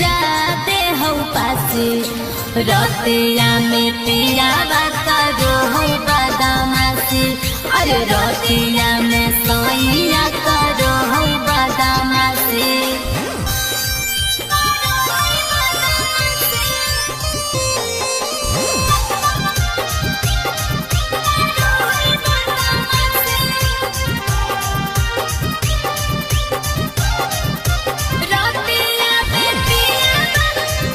जाते हो पासे रतिया में पिया करो हो बदमाशी अरे रतिया में सैया